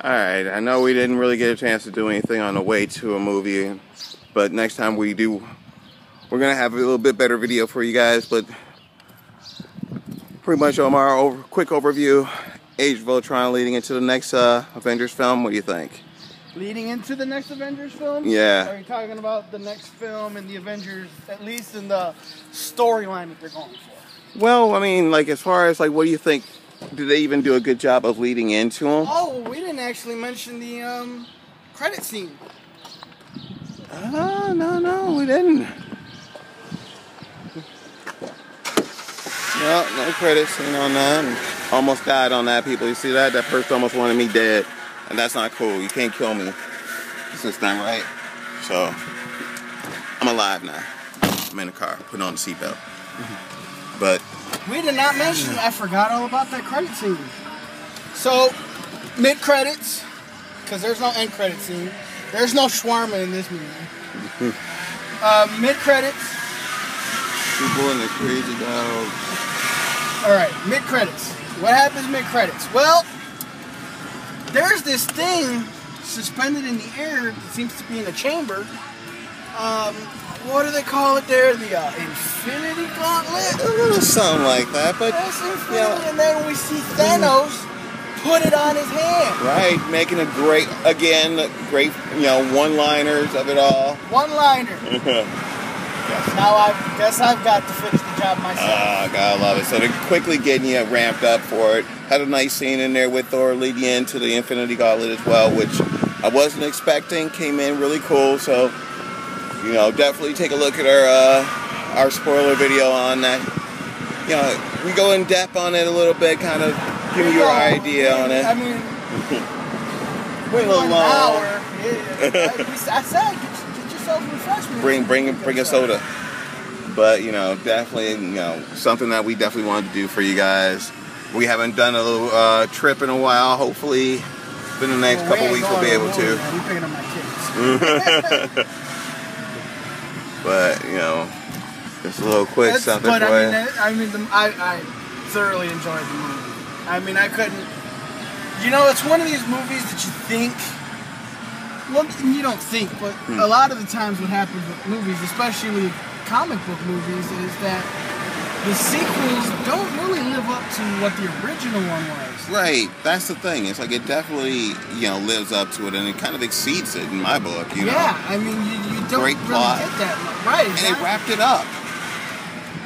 Alright, I know we didn't really get a chance to do anything on the way to a movie, but next time we do, we're going to have a little bit better video for you guys, but pretty much Omar, quick overview, Age of Ultron leading into the next Avengers film. What do you think? Leading into the next Avengers film? Yeah. Are you talking about the next film in the Avengers, at least in the storyline that they're going for? Well, I mean, like, as far as, like, what do you think? Did they even do a good job of leading into them? Oh, we didn't actually mention the credit scene. No, we didn't. No credit scene on that. Almost died on that, people. You see that? That person almost wanted me dead. And that's not cool. You can't kill me. This is not right. So, I'm alive now. I'm in the car. Put on the seatbelt. But we did not mention, I forgot all about that credit scene. So, mid-credits, because there's no end credit scene. There's no shawarma in this movie. Mid-credits. People in the crazy dog. Alright, mid-credits. What happens mid-credits? Well, there's this thing suspended in the air that seems to be in a chamber. What do they call it there? The Infinity Gauntlet? Something like that, but yeah. And then we see Thanos put it on his hand. Right, making a great, one-liners of it all. One-liner. Now I guess I've got to finish the job myself. Oh, God, I love it. So they're quickly getting you ramped up for it. Had a nice scene in there with Thor leading into the Infinity Gauntlet as well, which I wasn't expecting. Came in really cool, so definitely take a look at our spoiler video on that. We go in depth on it a little bit, kind of give you your idea on it. I mean, wait a little long. I said, get yourself refreshment. Bring a soda. But definitely something that we definitely wanted to do for you guys. We haven't done a little trip in a while. Hopefully, in the next couple weeks we'll be able to. We're picking up my kids. But just a little quick something for you. I thoroughly enjoyed the movie. I mean, I couldn't. It's one of these movies that you think. Well, you don't think, but a lot of the times what happens with movies, especially comic book movies, is that the sequels don't really live up to what the original one was. Right, that's the thing. It's like it definitely, lives up to it, and it kind of exceeds it in my book. Yeah, I mean, you don't Great really plot. get that, right? And it wrapped it up.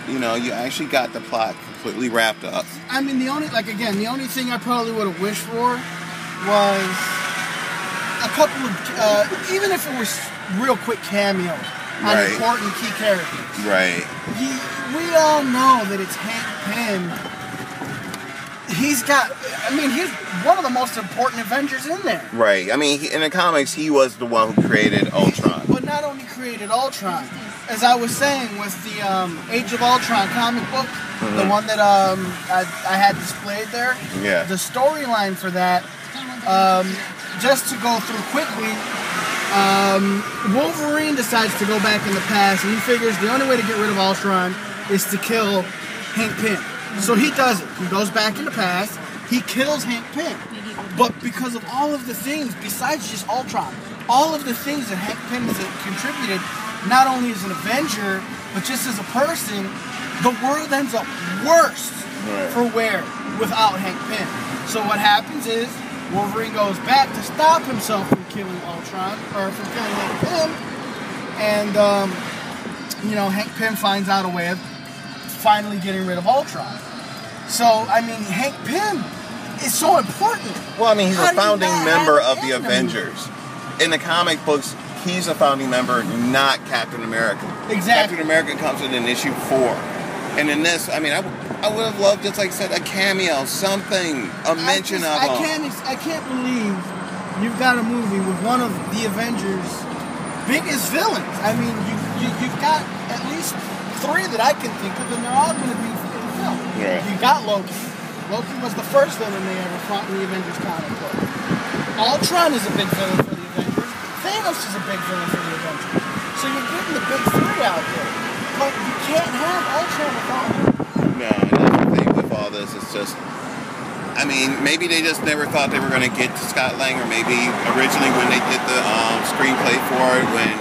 You actually got the plot completely wrapped up. I mean, the only thing I probably would have wished for was a couple of, even if it was real quick cameos on important key characters. Right. We all know that it's Hank Pym. He's one of the most important Avengers in there. Right. I mean, in the comics, he was the one who created Ultron. But not only created Ultron, as I was saying with the Age of Ultron comic book, the one that I had displayed there. Yeah. The storyline for that, just to go through quickly, Wolverine decides to go back in the past, and he figures the only way to get rid of Ultron is to kill Hank Pym. So he does it. He goes back in the past, he kills Hank Pym. But because of all of the things, besides just Ultron, all of the things that Hank Pym has contributed, not only as an Avenger, but just as a person, the world ends up worse for wear without Hank Pym. So what happens is, Wolverine goes back to stop himself from killing Ultron, or from killing Hank Pym, and, Hank Pym finds out a way of finally getting rid of Ultron. So, I mean, Hank Pym is so important. Well, I mean, he's a founding member of the Avengers. In the comic books, he's a founding member, not Captain America. Exactly. Captain America comes in issue 4. And in this, I mean, I would have loved, just like I said, a cameo, something, a mention of him. I can't believe you've got a movie with one of the Avengers' biggest villains. I mean, you've got at least 3 that I can think of, and they're all going to be in the film. Right. You got Loki. Loki was the first villain they ever fought in the Avengers comic book. Ultron is a big villain for the Avengers. Thanos is a big villain for the Avengers. So you're getting the big 3 out there. But you can't have Ultron without him. No, and that's the thing with all this. It's just, I mean, maybe they just never thought they were going to get to Scott Lang, or maybe originally when they did the screenplay for it, when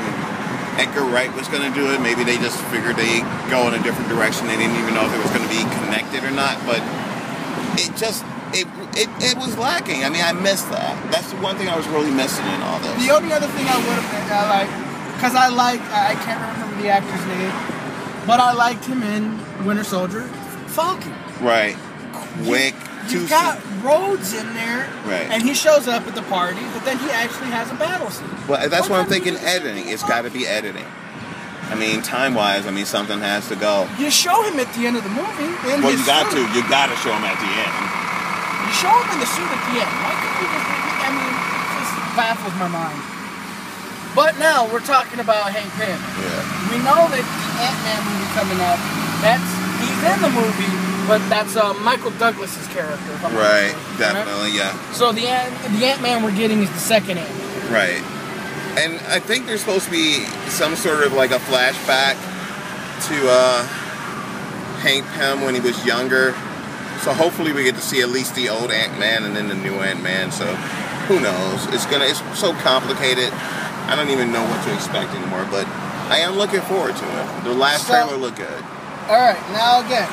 Edgar Wright was going to do it, maybe they just figured they'd go in a different direction. They didn't even know if it was going to be connected or not, but it just, it was lacking. I mean, I missed that. That's the one thing I was really missing in all this. The only other thing I would have liked, because I can't remember the actor's name, but I liked him in Winter Soldier, Falcon. Right. Quick. You've got Rhodes in there, right, and he shows up at the party, but then he actually has a battle scene. Well, that's what I'm thinking, editing. It's got to be editing. I mean, time-wise, I mean, something has to go. You show him at the end of the movie in well, his you got suit. to. You got to show him at the end. You show him in the suit at the end. Why couldn't you just... I mean, it just baffles my mind. But now, we're talking about Hank Pym. Yeah. We know that the Ant-Man movie coming up, he's in the movie, but that's Michael Douglas's character. Right, definitely, yeah. So the Ant-Man we're getting is the second Ant-Man. Right. And I think there's supposed to be some sort of like a flashback to Hank Pym when he was younger. So hopefully we get to see at least the old Ant-Man and then the new Ant-Man. So who knows? It's so complicated. I don't even know what to expect anymore, but I am looking forward to it. The last trailer looked good. Alright, now again,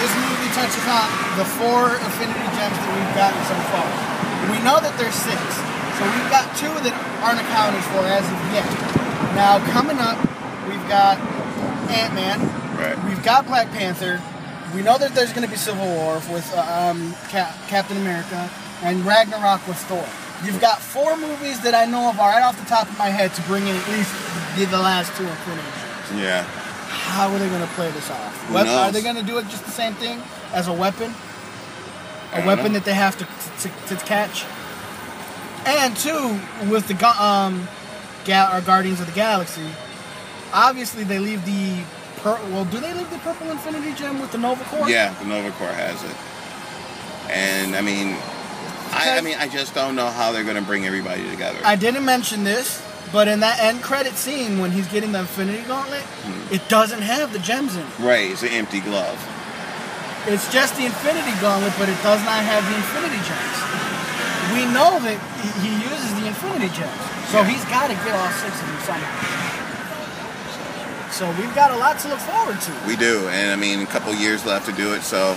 this movie touches on the 4 Infinity Gems that we've gotten so far. We know that there's 6, so we've got 2 that aren't accounted for as of yet. Now, coming up, we've got Ant-Man, right, we've got Black Panther, we know that there's going to be Civil War with Captain America, and Ragnarok with Thor. You've got 4 movies that I know of right off the top of my head to bring in at least the last 2 Infinity Gems. Yeah. How are they going to play this off? Are they going to do it just the same thing as a weapon? A weapon that they have to catch? And 2, with the Guardians of the Galaxy, obviously they leave the... do they leave the purple Infinity Gem with the Nova Corps? Yeah, the Nova Corps has it. And, I mean, I just don't know how they're going to bring everybody together. I didn't mention this, but in that end credit scene when he's getting the Infinity Gauntlet, it doesn't have the gems in it. Right, it's an empty glove. It's just the Infinity Gauntlet, but it does not have the Infinity Gems. We know that he uses the Infinity Gems, so he's got to get all 6 of them somehow. So we've got a lot to look forward to. We do, and I mean, a couple years left to do it, so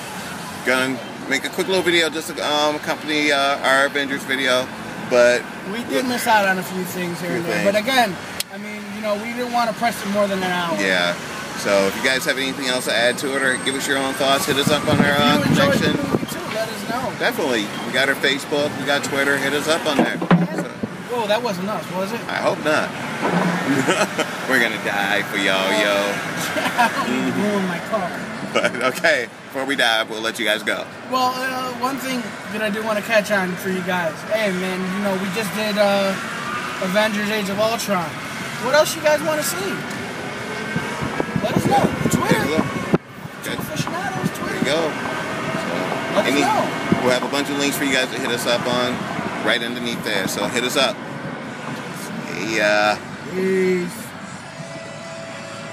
gonna make a quick little video just to accompany our Avengers video, but... We did miss out on a few things here and there, but again, I mean, you know, we didn't want to press it more than an hour. Yeah, so if you guys have anything else to add to it or give us your own thoughts, hit us up on our connection. Let us know. Definitely. We got our Facebook, we got Twitter, hit us up on there. So. Whoa, that wasn't us, was it? I hope not. We're gonna die for y'all, yo. I'm ruined my car. But, okay, before we die, we'll let you guys go. Well, one thing that I do want to catch on for you guys. Hey, man, you know, we just did Avengers Age of Ultron. What else you guys want to see? Let us know. Twitter. Good. Aficionados, Twitter. There you go. So, let us know. We'll have a bunch of links for you guys to hit us up on right underneath there. So hit us up. Yeah. Peace.